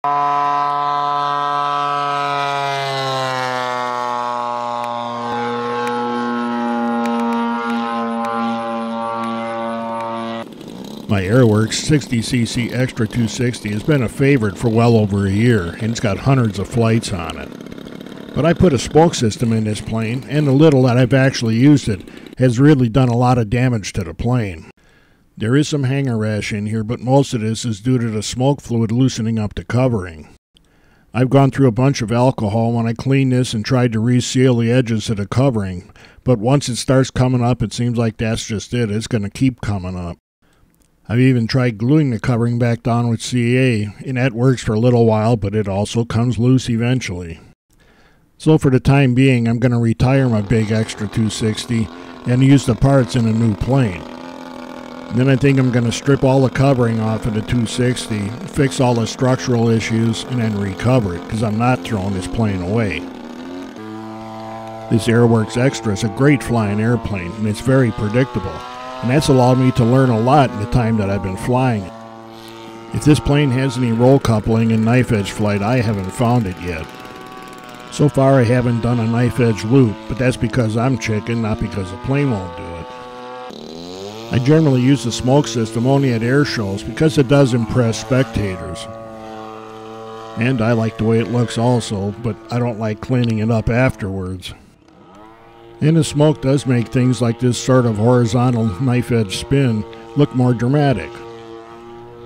My Aeroworks 60cc Extra 260 has been a favorite for well over a year, and it's got hundreds of flights on it. But I put a smoke system in this plane, and the little that I've actually used it has really done a lot of damage to the plane. There is some hanger rash in here, but most of this is due to the smoke fluid loosening up the covering. I've gone through a bunch of alcohol when I cleaned this and tried to reseal the edges of the covering, but once it starts coming up, it seems like that's just it. It's going to keep coming up. I've even tried gluing the covering back down with CA, and that works for a little while, but it also comes loose eventually. So for the time being, I'm going to retire my big Extra 260 and use the parts in a new plane. Then I think I'm going to strip all the covering off of the 260, fix all the structural issues, and then recover it, because I'm not throwing this plane away. This Aeroworks Extra is a great flying airplane, and it's very predictable. And that's allowed me to learn a lot in the time that I've been flying it. If this plane has any roll coupling in knife edge flight, I haven't found it yet. So far I haven't done a knife edge loop, but that's because I'm chicken, not because the plane won't do it. I generally use the smoke system only at air shows because it does impress spectators. And I like the way it looks also, but I don't like cleaning it up afterwards. And the smoke does make things like this sort of horizontal knife edge spin look more dramatic.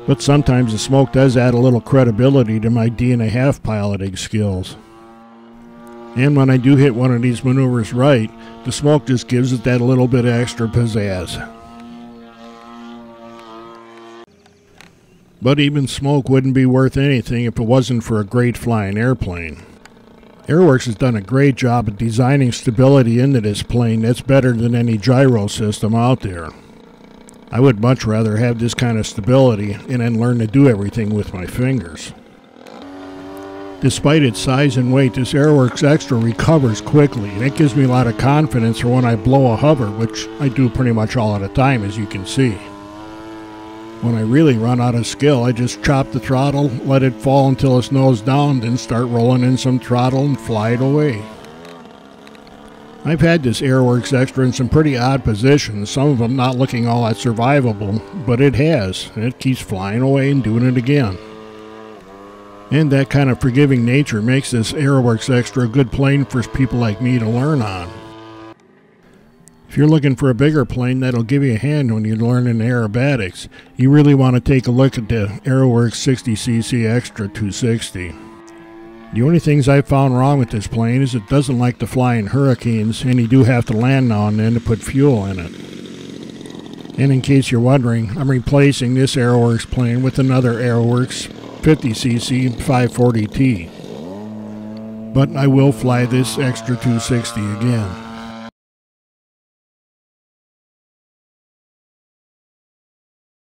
But sometimes the smoke does add a little credibility to my D1/2 piloting skills. And when I do hit one of these maneuvers right, the smoke just gives it that little bit of extra pizzazz. But even smoke wouldn't be worth anything if it wasn't for a great flying airplane. Aeroworks has done a great job at designing stability into this plane that's better than any gyro system out there. I would much rather have this kind of stability and then learn to do everything with my fingers. Despite its size and weight, this Aeroworks Extra recovers quickly, and it gives me a lot of confidence for when I blow a hover, which I do pretty much all of the time, as you can see. When I really run out of skill, I just chop the throttle, let it fall until it's nose down, then start rolling in some throttle and fly it away. I've had this Aeroworks Extra in some pretty odd positions, some of them not looking all that survivable, but it has, and it keeps flying away and doing it again. And that kind of forgiving nature makes this Aeroworks Extra a good plane for people like me to learn on. If you're looking for a bigger plane that'll give you a hand when you're learning aerobatics, you really want to take a look at the Aeroworks 60cc Extra 260. The only things I've found wrong with this plane is it doesn't like to fly in hurricanes, and you do have to land now and then to put fuel in it. And in case you're wondering, I'm replacing this Aeroworks plane with another Aeroworks 50cc 540T. But I will fly this Extra 260 again.